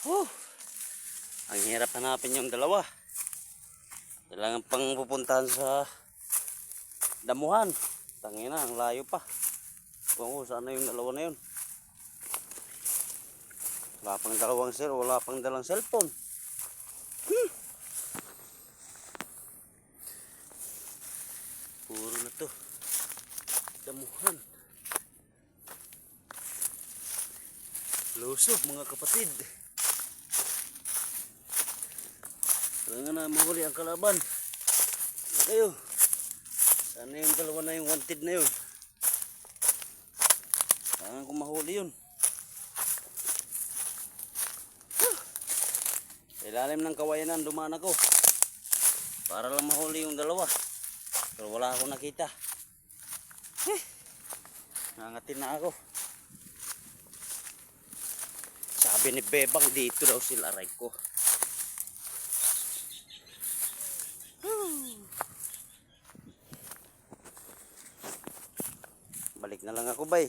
Huh, ang hirap hanapin yung dalawa. Kailangan pang pupuntahan sa damuhan. Tangina, ang layo pa. Kung saan na yung dalawa na yun. Wala pang dalawang wala pang dalang cellphone. Puro na to damuhan. Lusob mga kapatid. Kailangan na mahuli ang kalaban. Na kayo. Sana yung dalawa na yung wanted na yun. Kailangan ko mahuli yun. Ilalim ng kawayanan dumaan ako. Para lang mahuli yung dalawa. Pero wala akong nakita. Nangatin na ako. Sabi ni Bebang dito daw sila, aray ko. Balik na lang ako, bay.